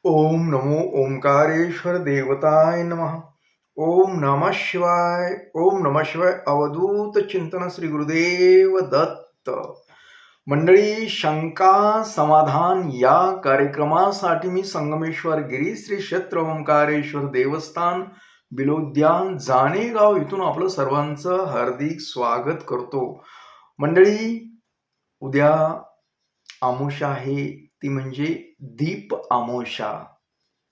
ओम नमो ओंकारेश्वर देवताय नमः. ओम नमः शिवाय. ओम नमः शिवाय. अवधूत चिंतन श्री गुरुदेव दत्त. मंडळी, शंका समाधान या कार्यक्रमासाठी मी संगमेश्वर गिरी श्री क्षेत्र ओंकारेश्वर देवस्थान बिलोद्यान जाणेगाव इथून आपलं सर्वांचं हार्दिक स्वागत करतो. मंडळी, उद्या अमावस्या आहे, ती म्हणजे दीप अमावस्या.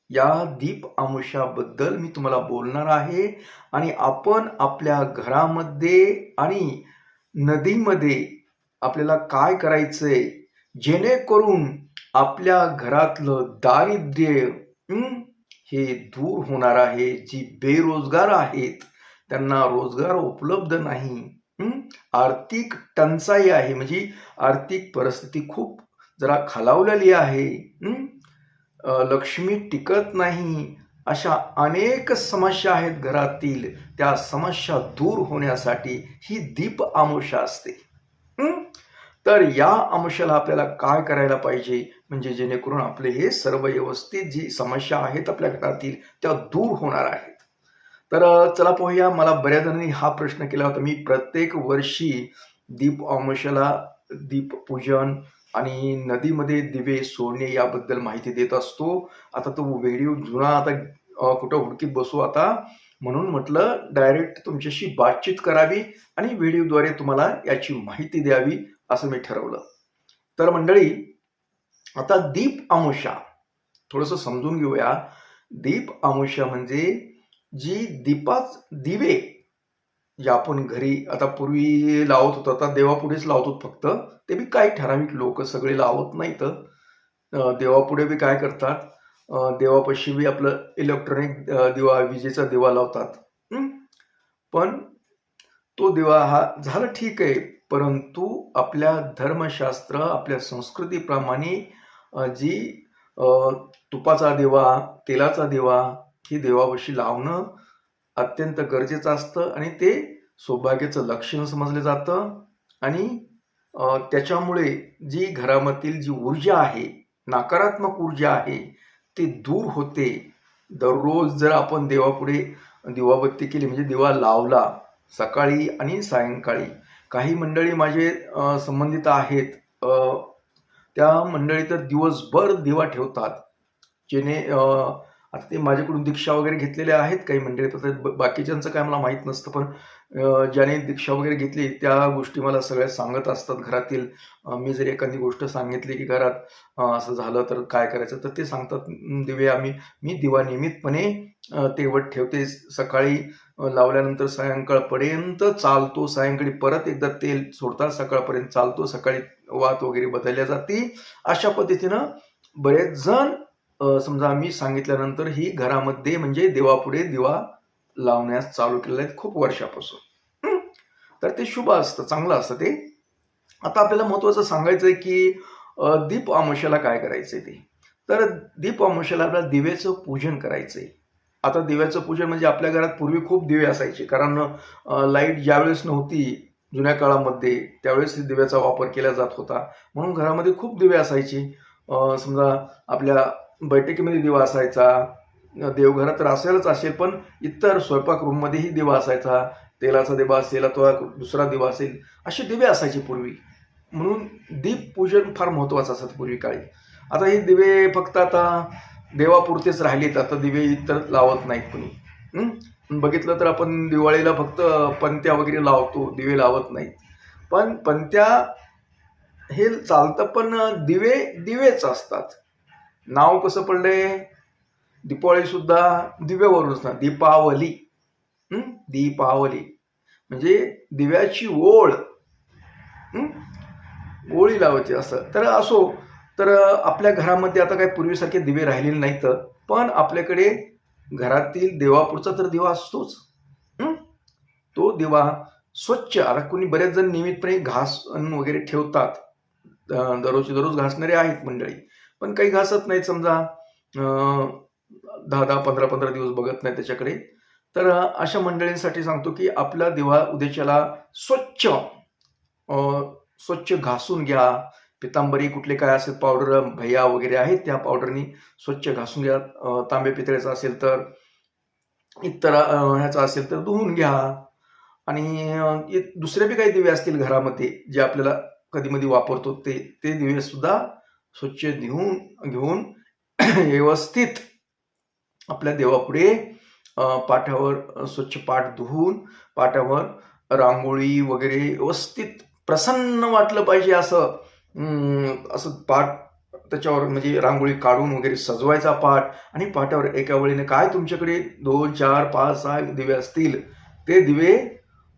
या दीप अमावस्याबद्दल मी तुम्हाला बोलणार आहे आणि आपण आपल्या घरामध्ये आणि नदीमध्ये आपल्याला काय करायचंय जेणेकरून आपल्या घरातलं दारिद्र्य हे दूर होणार आहे. जी बेरोजगार आहेत त्यांना रोजगार उपलब्ध नाही, आर्थिक टंचाई आहे, म्हणजे आर्थिक परिस्थिती खूप जरा खालावलेली आहे, लक्ष्मी टिकत नाही, अशा अनेक समस्या आहेत घरातील. त्या समस्या दूर होण्यासाठी ही दीप अमावस्या असते. तर या अमावस्याला आपल्याला काय करायला पाहिजे, म्हणजे जेणेकरून आपले हे सर्व व्यवस्थित जी समस्या आहेत आपल्या घरातील त्या दूर होणार आहेत. तर चला पाहूया. मला बऱ्याच जणांनी हा प्रश्न केला होता. मी प्रत्येक वर्षी दीप अमावस्याला दीपपूजन आणि नदीमध्ये दिवे सोडणे याबद्दल माहिती देत असतो. आता तो व्हिडिओ जुना आता कुठं हुडकीत बसू आता, म्हणून म्हटलं डायरेक्ट तुमच्याशी बातचीत करावी आणि व्हिडिओद्वारे तुम्हाला याची माहिती द्यावी असं मी ठरवलं. तर मंडळी, आता दीप अमावस्या थोडंसं समजून घेऊया. दीप अमावस्या म्हणजे जी दिवे जे आपण घरी आता पूर्वी लावत होतो, आता देवापुढेच लावतो फक्त. ते बी काही ठराविक लोक, सगळे लावत नाहीत. देवापुढे बी काय करतात, देवापाशी बी आपलं इलेक्ट्रॉनिक दिवा, विजेचा दिवा लावतात. पण तो दिवा हा झाला ठीक आहे, परंतु आपल्या धर्मशास्त्र, आपल्या संस्कृतीप्रमाणे जी तुपाचा दिवा, तेलाचा दिवा ही देवापाशी लावणं अत्यंत गरजेचं असतं आणि ते सौभाग्याचं लक्षण समजलं जातं. आणि त्याच्यामुळे जी घरामधील जी ऊर्जा आहे, नकारात्मक ऊर्जा आहे, ती दूर होते. दररोज जर आपण देवापुढे दिवाबत्ती केली, म्हणजे दिवा लावला सकाळी आणि सायंकाळी. काही मंडळी माझे संबंधित आहेत, त्या मंडळी तर दिवसभर दिवा ठेवतात. जेणे आता ते माझ्याकडून दीक्षा वगैरे घेतलेल्या आहेत काही मंडळी, तर बाकीच्यांचं काय मला माहीत नसतं, पण ज्याने दीक्षा वगैरे घेतली त्या गोष्टी मला सगळ्या सांगत असतात घरातील. मी जर एखादी गोष्ट सांगितली की घरात असं झालं तर काय करायचं, तर ते सांगतात. मी दिवा नियमितपणे तेवढ ठेवते. सकाळी लावल्यानंतर सायंकाळपर्यंत चालतो, सायंकाळी परत एकदा तेल सोडतात, सकाळपर्यंत चालतो, सकाळी वात वगैरे बदलल्या जाते. अशा पद्धतीनं बरेच जण समजा मी सांगितल्यानंतर ही घरामध्ये म्हणजे देवापुढे दिवा लावण्यास चालू केलेलं आहे खूप वर्षापासून. तर ते शुभ असतं, चांगलं असतं ते. आता आपल्याला महत्वाचं सांगायचंय की दीप अमावस्याला काय करायचंय ते. तर दीप अमावस्याला आपल्याला दिव्याचं पूजन करायचंय. आता दिव्याचं पूजन म्हणजे आपल्या घरात पूर्वी खूप दिवे असायचे, कारण लाईट ज्यावेळेस नव्हती जुन्या काळामध्ये त्यावेळेस दिव्याचा वापर केला जात होता, म्हणून घरामध्ये खूप दिवे असायचे. समजा आपल्या बैठकीमध्ये दिवा असायचा, देवघरात तर असेलच असेल, पण इतर स्वयंपाक रूम मध्येही दिवा असायचा. तेलाचा दिवा असेल अथवा दुसरा दिवा असेल, असे दिवे असायचे पूर्वी. म्हणून दीप पूजन फार महत्वाचं असतं पूर्वी काळी. आता हे दिवे फक्त आता देवापुरतेच राहिलेत, आता दिवे इतर लावत नाहीत कुणी. बघितलं तर आपण दिवाळीला फक्त पंत्या वगैरे लावतो, दिवे लावत नाहीत. पण पंत्या हे चालतं, पण दिवे दिवेच असतात. नाव कसं पडलंय, दीपावली सुद्धा दिव्यावरूनच ना, दीपावली. दीपावली म्हणजे दिव्याची ओळ, ओळी लावायची असं. तर असो, तर आपल्या घरामध्ये आता काही पूर्वीसारखे दिवे राहिलेले नाहीत, पण आपल्याकडे घरातील देवापुढचा तर दिवा असतोच. तो दिवा स्वच्छ, आता कोणी बरेच जण नियमितपणे घास वगैरे ठेवतात, दररोज घासणारे आहेत मंडळी, पण काही घासत नाहीत. समजा 10-10, 15-15 दिवस बघत नाही त्याच्याकडे. तर अशा मंडळींसाठी सांगतो की आपला दिवा उद्याच्याला स्वच्छ घासून घ्या. पितांबरी कुठले काय असेल पावडर भैया वगैरे आहेत त्या पावडरनी स्वच्छ घासून घ्या. तांबे पितळेचा असेल तर, इतर ह्याचा असेल तर धुवून घ्या. आणि दुसरे बी काही दिवे असतील घरामध्ये जे आपल्याला कधी मधी वापरतो ते ते दिवे सुद्धा स्वच्छ घेऊन व्यवस्थित आपल्या देवापुढे पाटावर स्वच्छ पाट धुवून पाटावर रांगोळी वगैरे व्यवस्थित प्रसन्न वाटलं पाहिजे असं पाट त्याच्यावर म्हणजे रांगोळी काढून वगैरे सजवायचा पाट. आणि पाटावर एका वेळेने काय तुमच्याकडे 2, 4, 5, 6 दिवे असतील ते दिवे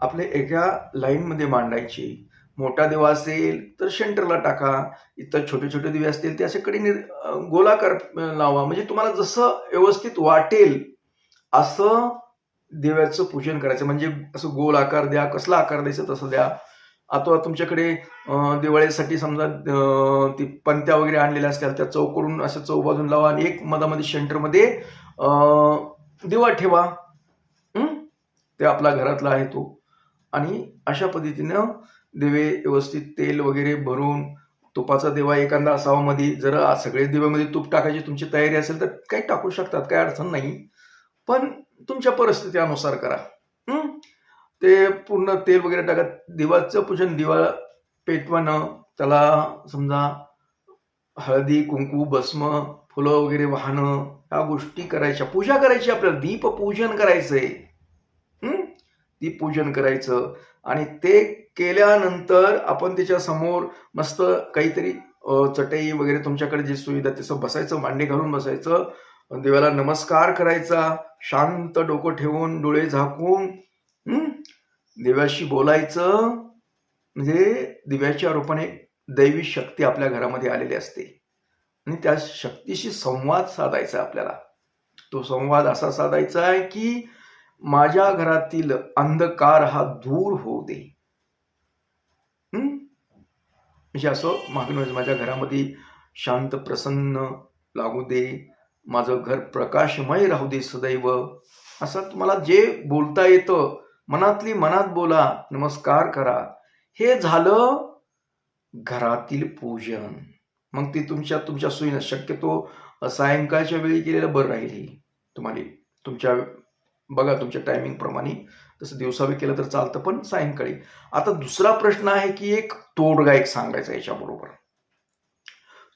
आपले एका लाईनमध्ये मांडायचे. मोठा दिवा असेल तर सेंटरला टाका, इतर छोटे छोटे दिवे असतील ते असे कडेने गोलाकार लावा. म्हणजे तुम्हाला जसं व्यवस्थित वाटेल असं देवाचं पूजन करायचं. म्हणजे असं गोल आकार द्या, कसला आकार द्यायचा तसं द्या. आता तुमच्याकडे दिवाळीसाठी समजा ती पंत्या वगैरे आणलेल्या असतात त्या चौकडून असं चौबाजून लावा आणि एक मधामध्ये सेंटरमध्ये दिवा ठेवा. ते आपला घरातला आहे तो. आणि अशा पद्धतीनं दिवे व्यवस्थित तेल वगैरे भरून, तुपाचा दिवा एखादा असावा मध्ये. जर सगळे दिव्यामध्ये तूप टाकायची तुमची तयारी असेल तर काही टाकू शकतात, काही अडचण नाही, पण तुमच्या परिस्थितीनुसार करा. ते पूर्ण तेल वगैरे टाकत दिवाचं पूजन, दिवा पेटवणं, त्याला समजा हळदी कुंकू भस्म फुलं वगैरे वाहणं, ह्या गोष्टी करायच्या. पूजा करायची, आपल्याला दीपपूजन करायचंय. दीपपूजन करायचं. आणि ते केल्यानंतर आपण त्याच्या समोर मस्त काहीतरी चटई वगैरे तुमच्याकडे जी सुविधा तसं बसायचं, मांडी घालून बसायचं, देवाला नमस्कार करायचा, शांत डोकं ठेवून डोळे झाकून देवाशी बोलायचं. म्हणजे दिव्याच्या रूपाने दैवी शक्ती आपल्या घरामध्ये आलेली असते आणि त्या शक्तीशी संवाद साधायचा आपल्याला. तो संवाद असा साधायचा आहे की माझ्या घरातील अंधकार हा दूर होऊ दे. म्हणजे असं मागणं, माझ्या घरामध्ये शांत प्रसन्न लागू दे, माझं घर प्रकाशमय राहू दे सदैव. असं तुम्हाला जे बोलता येतं मनातली मनात बोला, नमस्कार करा. हे झालं घरातील पूजन. मग ती तुमच्या सोयीनं शक्यतो सायंकाळच्या वेळी केलेलं बरं राहील. तुम्हाला तुमच्या बघा तुमच्या टायमिंग प्रमाणे, तसं दिवसावी केलं तर चालतं, पण सायंकाळी. आता दुसरा प्रश्न आहे की एक तोडगा एक सांगायचा याच्याबरोबर.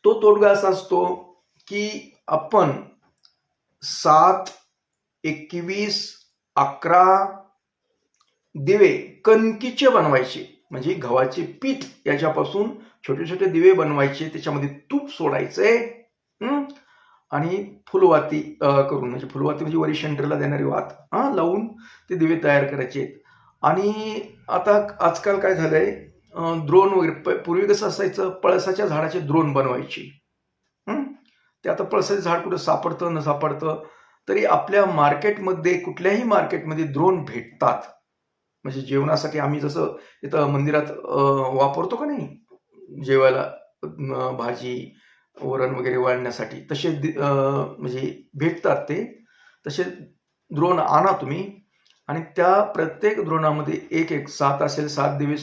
तो तोडगा असा असतो की आपण 7, 21, 11 दिवे कणकीचे बनवायचे. म्हणजे गव्हाचे पीठ याच्यापासून छोटे छोटे दिवे बनवायचे, त्याच्यामध्ये तूप सोडायचंय आणि फुलवाती करून, म्हणजे फुलवाती म्हणजे वरी सेंटरला देणारी वात लावून ते दिवे तयार करायचे. आणि आता आजकाल काय झालंय, द्रोण वगैरे, पूर्वी कसं असायचं, पळसाच्या झाडाचे द्रोण बनवायचे. ते आता पळसाचे झाड कुठं सापडतं न सापडतं, तरी आपल्या मार्केटमध्ये कुठल्याही मार्केटमध्ये द्रोण भेटतात. म्हणजे जेवणासाठी आम्ही जसं इथं मंदिरात वापरतो का नाही जेवायला, भाजी वरण वगैरे वाढण्यासाठी, तसे म्हणजे भेटतात ते. तसे द्रोण आणा तुम्ही आणि त्या प्रत्येक द्रोणामध्ये एक 7 असेल 7 दिवे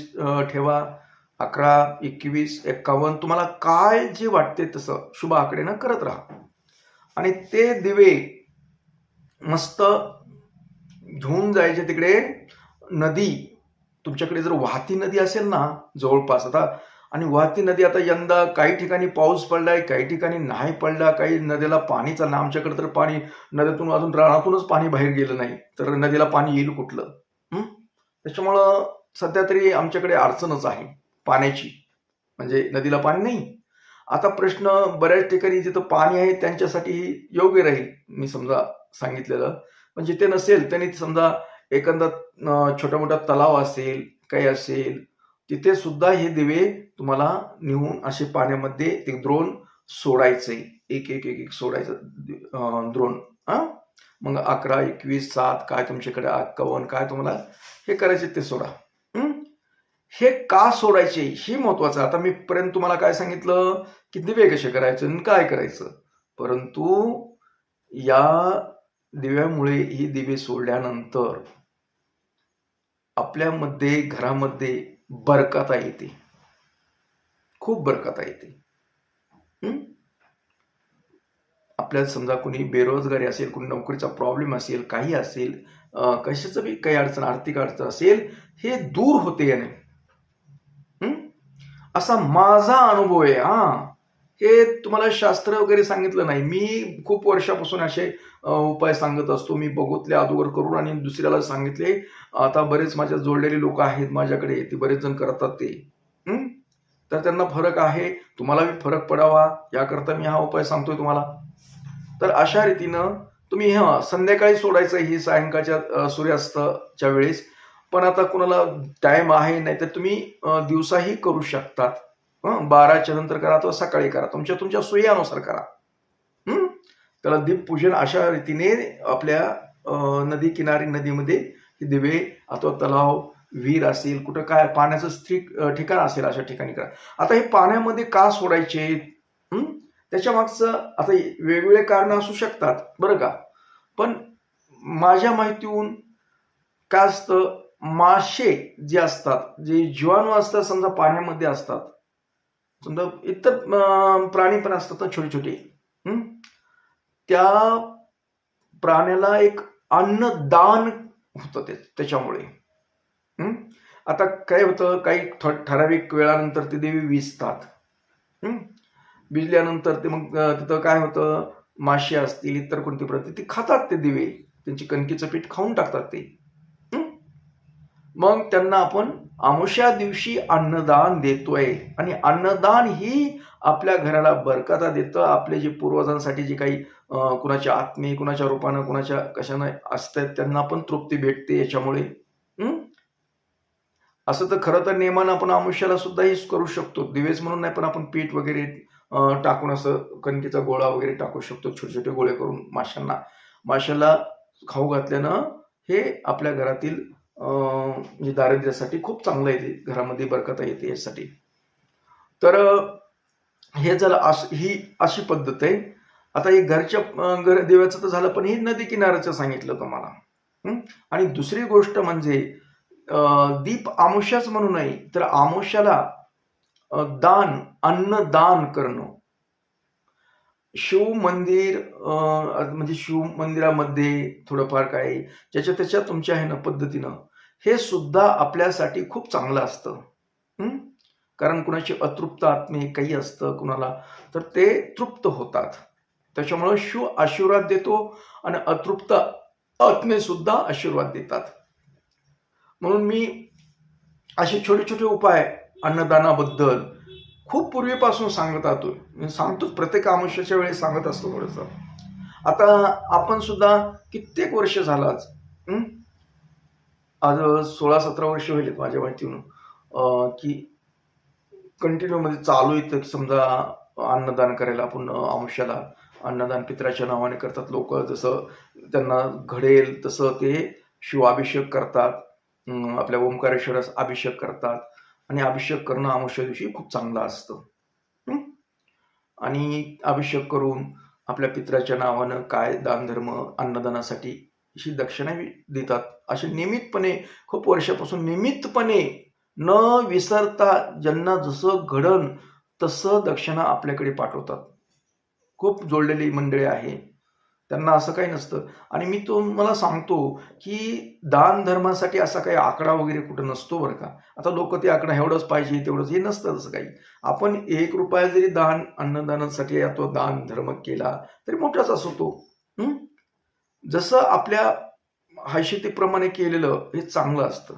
ठेवा. 11, 21, 51 तुम्हाला काय जे वाटते तसं शुभ आकडेनं करत राहा. आणि ते दिवे मस्त घेऊन जायचे तिकडे. नदी तुमच्याकडे जर वाहती नदी असेल ना जवळपास, आता आणि वाहती नदी, आता यंदा काही ठिकाणी पाऊस पडलाय, काही ठिकाणी नाही पडला, काही नदीला पाणी चाललं. आमच्याकडे तर पाणी नद्यातून अजून रानातूनच पाणी बाहेर गेलं नाही, तर नदीला पाणी येईल कुठलं. त्याच्यामुळं सध्या तरी आमच्याकडे अडचणच आहे पाण्याची, म्हणजे नदीला पाणी नाही. आता प्रश्न बऱ्याच ठिकाणी जिथं पाणी आहे त्यांच्यासाठी योग्य राहील मी समजा सांगितलेलं. पण जिथे नसेल त्यांनी समजा एखादा छोटा मोठा तलाव असेल, काही असेल, तिथे सुद्धा हे दिवे तुम्हाला नेऊन असे पाण्यामध्ये ते द्रोण सोडायचे. एक एक एक एक सोडायचं द्रोण. मग 11, 21, 7 काय तुमच्याकडे 51 काय तुम्हाला हे करायचे ते सोडा. हे का सोडायचे हे महत्वाचं. आता मी पर्यंत तुम्हाला काय सांगितलं की दिवे कसे करायचे आणि काय करायचं, परंतु या दिव्यामुळे ही दिवे सोडल्यानंतर आपल्यामध्ये घरामध्ये बरकता येते. खूप बरकता येते. हं? आपल्याला समजा कुणी बेरोजगारी असेल, कुणी नोकरीचा प्रॉब्लेम असेल, काही असेल, कशाचं बी काही अडचण, आर्थिक अडचण असेल, हे दूर होते याने. हं? असा माझा अनुभव आहे. हे तुम्हाला शास्त्र वगैरे सांगितलं नाही. मी खूप वर्षापासून असे उपाय सांगत असतो. मी बघितले अगोदर करून आणि दुसऱ्याला सांगितले. आता बरेच माझ्या जोडलेले लोक आहेत माझ्याकडे, ते बरेच जण करतात ते. हं? तर त्यांना फरक आहे. तुम्हाला बी फरक पडावा याकरता मी हा उपाय सांगतोय तुम्हाला. तर अशा रीतीनं तुम्ही संध्याकाळी सोडायचं ही सायंकाळच्या सूर्यास्ताच्या वेळेस. पण आता कुणाला टाइम आहे नाही तर तुम्ही दिवसाही करू शकतात. 12च्या नंतर करा अथवा सकाळी करा. तुमच्या सोयीनुसार करा. हं? त्याला दीपपूजन अशा रीतीने आपल्या नदी किनारी नदीमध्ये दिवे अथवा तलाव, विहीर असेल, कुठं काय पाण्याचं ठिकाण असेल अशा ठिकाणी करा. आता हे पाण्यामध्ये का सोडायचे? त्याच्या मागचं आता वेगवेगळे कारण असू शकतात बरं का. पण माझ्या माहितीहून काय असतं, मासे जे असतात, जे जीवाणू असतात समजा पाण्यामध्ये असतात, समजा इतर प्राणी पण असतात ना छोटे छोटे, त्या प्राण्याला एक अन्नदान होतं त्याच्यामुळे. आता काय होतं, काही ठराविक वेळानंतर ते देवी विजतात. भिजल्यानंतर ते मग तिथं काय होतं, मासे असतील इतर कोणती प्रती ते खातात ते दिवे, त्यांची कणकीचं पीठ खाऊन टाकतात ते. मग त्यांना आपण अमावस्या दिवशी अन्नदान देतोय आणि अन्नदान ही आपल्या घराला बरकता देतं. आपले जे पूर्वजांसाठी जे काही कुणाच्या आत्मे, कुणाच्या रूपानं, कुणाच्या कशानं असतात त्यांना पण तृप्ती भेटते याच्यामुळे. असं तर खरं तर नेमानं आपण अमावस्याला सुद्धा हे करू शकतो, दिवेस म्हणून नाही, पण आपण पीठ वगैरे टाकून असं कणकेचा गोळा वगैरे टाकू शकतो, छोटे छोटे गोळे करून माशाला खाऊ घातल्यानं हे आपल्या घरातील म्हणजे दारिद्र्यासाठी खूप चांगलं येते, घरामध्ये बरकता येते यासाठी. तर हे झालं, ही अशी पद्धत आहे. आता हे घरच्या देवाचं तर झालं, पण हे नदी किनाऱ्याचं सांगितलं तुम्हाला. आणि दुसरी गोष्ट म्हणजे दीप अमावस्याच म्हणू नये, तर अमावस्याला दान, अन्नदान करणं. शिव मंदिर म्हणजे शिव मंदिरामध्ये थोडंफार काय ज्याच्या त्याच्या तुमच्या ह्यानं पद्धतीनं हे सुद्धा आपल्यासाठी खूप चांगलं असतं. कारण कुणाची अतृप्त आत्मे काही असतं कुणाला, तर ते तृप्त होतात. त्याच्यामुळे शिव आशीर्वाद देतो आणि अतृप्त आत्मे सुद्धा आशीर्वाद देतात. म्हणून मी असे छोटे छोटे उपाय अन्नदानाबद्दल खूप पूर्वीपासून सांगतोच, प्रत्येक अमावस्येच्या वेळेस सांगत असतो थोडंसं. आता आपण सुद्धा कित्येक वर्ष झालाच, आज 16-17 वर्ष होईल माझ्या माहितीनं, की कंटिन्यू मध्ये चालू येतं. समजा अन्नदान करायला आपण अमावस्याला अन्नदान पित्राच्या नावाने करतात लोक. जसं त्यांना घडेल तसं ते शिवाभिषेक करतात, आपल्या ओंकारेश्वरास अभिषेक करतात. आणि अभिषेक करणं अमावस्या दिवशी खूप चांगलं असतं. आणि अभिषेक करून आपल्या पित्राच्या नावानं काय दानधर्म अन्नदानासाठी अशी दक्षिणा देतात. असे नियमितपणे खूप वर्षापासून नियमितपणे न विसरता ज्यांना जसं घडण तसं दक्षिणा आपल्याकडे पाठवतात. खूप जोडलेली मंडळी आहे, त्यांना असं काही नसतं. आणि मी तुम्हाला सांगतो की दान धर्मासाठी असा काही आकडा वगैरे कुठं नसतो बरं का. आता लोक ते आकडा एवढंच पाहिजे तेवढंच, हे नसतं तसं काही. आपण 1 रुपया जरी दान अन्नदानासाठी तो दान धर्म केला तरी मोठाच असतो तो. जसं आपल्या हैशियतीप्रमाणे केलेलं हे चांगलं असतं.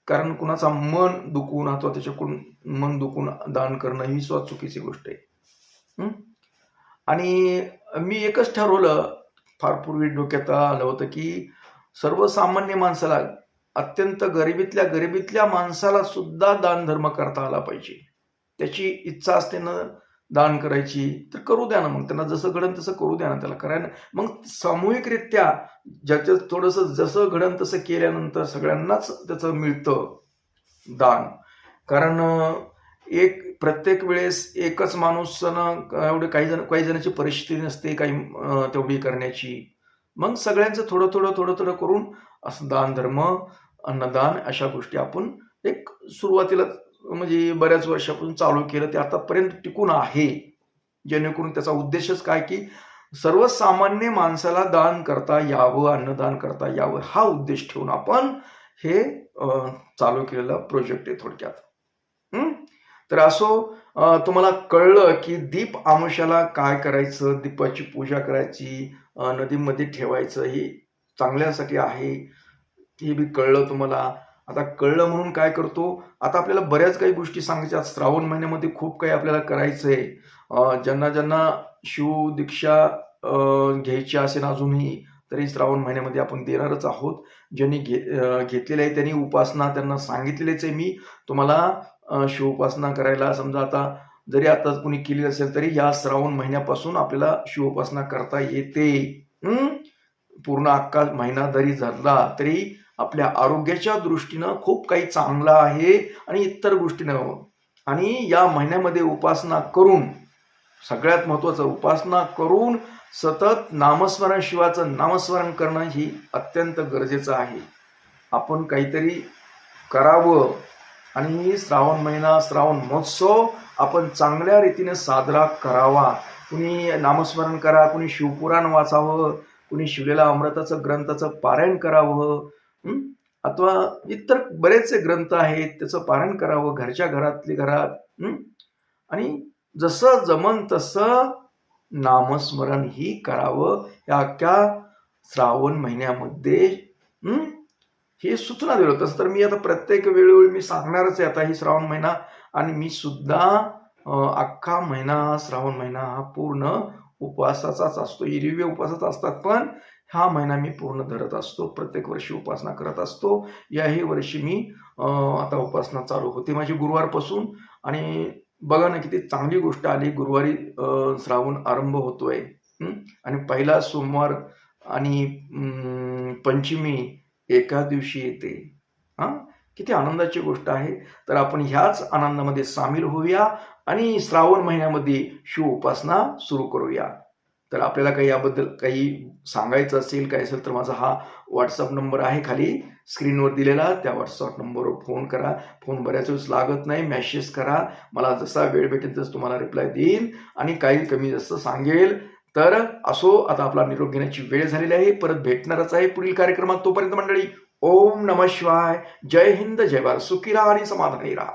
कारण कुणाचा मन दुखून अथवा त्याच्याकडून मन दुखून दान करणं ही सुद्धा चुकीची गोष्ट आहे. आणि मी एकच ठरवलं, फार पूर्वी डोक्यात आलं होतं, की सर्वसामान्य माणसाला, अत्यंत गरिबीतल्या माणसाला सुद्धा दान धर्म करता आला पाहिजे. त्याची इच्छा असते ना दान करायची तर करू द्या ना, मग त्यांना जसं घडन तसं करू द्या ना, त्याला करायला. मग सामूहिकरित्या ज्याच्यात थोडंसं जसं घडन तसं केल्यानंतर सगळ्यांनाच त्याचं मिळतं दान. कारण प्रत्येक वेळेस एकच माणूस एवढे काही जणांची परिस्थिती नसते काही तेवढी करण्याची. मग सगळ्यांचं थोडं थोडं करून असं दान धर्म, अन्नदान अशा गोष्टी आपण एक सुरुवातीला म्हणजे बऱ्याच वर्षापासून चालू केलं, ते आतापर्यंत टिकून आहे. जेणेकरून त्याचा उद्देशच काय, की सर्वसामान्य माणसाला दान करता यावं, अन्नदान करता यावं, हा उद्देश ठेवून आपण हे चालू केलेला प्रोजेक्ट आहे थोडक्यात. तर असो, तुम्हाला कळलं की दीप आमुषाला काय करायचं, दीपाची पूजा करायची, नदीमध्ये ठेवायचं, हे चांगल्यासाठी आहे, हे बी कळलं तुम्हाला. आता कळलं म्हणून काय करतो, आता आपल्याला बऱ्याच काही गोष्टी सांगायच्या. श्रावण महिन्यामध्ये खूप काही आपल्याला करायचंय. ज्यांना ज्यांना शिव दीक्षा घ्यायची असेल अजूनही, तरी श्रावण महिन्यामध्ये आपण देणारच आहोत. ज्यांनी घेतलेलं आहे त्यांनी उपासना त्यांना सांगितलेलीच आहे मी तुम्हाला. शिवोपासना करायला समजा आता जरी आता कुणी केली असेल तरी या श्रावण महिन्यापासून आपल्याला शिवोपासना करता येते. पूर्ण अख्खा महिना जरी झाला तरी आपल्या आरोग्याच्या दृष्टीनं खूप काही चांगलं आहे आणि इतर गोष्टीनं. आणि या महिन्यामध्ये उपासना करून, सगळ्यात महत्वाचं, उपासना करून सतत नामस्मरण, शिवाचं नामस्मरण करणं ही अत्यंत गरजेचं आहे. आपण काहीतरी करावं आणि श्रावण महिना, श्रावण महोत्सव आपण चांगल्या रीतीने साजरा करावा. कुणी नामस्मरण करा, कुणी शिवपुराण वाचावं, कुणी शिवलेला अमृताचं ग्रंथाचं पारायण करावं, अथवा इतर बरेचसे ग्रंथ आहेत त्याचं पारायण करावं घरच्या घरात. आणि जसं जमन तसं नामस्मरण ही करावं या अख्ख्या श्रावण महिन्यामध्ये. हे सूचना दिलं. तसं तर मी आता प्रत्येक वेळोवेळी मी सांगणारच आहे आता ही श्रावण महिना, आणि मी सुद्धा अख्खा महिना, श्रावण महिना हा पूर्ण उपवासाचाच असतो. एरवी उपवासाचा असतात, पण हा महिना मी पूर्ण धरत असतो. प्रत्येक वर्षी उपासना करत असतो. याही वर्षी मी आता उपासना चालू होती माझी गुरुवारपासून. आणि बघा ना किती चांगली गोष्ट आली, गुरुवारी श्रावण आरंभ होतोय. आणि पहिला सोमवार आणि पंचमी एका दिवशी येते. किती आनंदाची गोष्ट आहे. तर आपण ह्याच आनंदामध्ये सामील होऊया आणि श्रावण महिन्यामध्ये शिव उपासना सुरू करूया. तर आपल्याला काही याबद्दल काही सांगायचं असेल, काय असेल, तर माझा हा व्हॉट्सअप नंबर आहे खाली स्क्रीनवर दिलेला, त्या व्हॉट्सअप नंबरवर फोन करा. फोन बऱ्याच वेळेस लागत नाही, मेसेज करा. मला जसा वेळ भेटेल तसं तुम्हाला रिप्लाय देईन आणि काही कमी जास्त सांगेल. तर असो, आता आपला निरोप घेण्याची वेळ झालेली आहे. परत भेटणारच आहे पुढील कार्यक्रमात. तोपर्यंत मंडळी, ओम नमः शिवाय. जय हिंद, जय भारत. सुखी राहा आणि समाधानी राहा.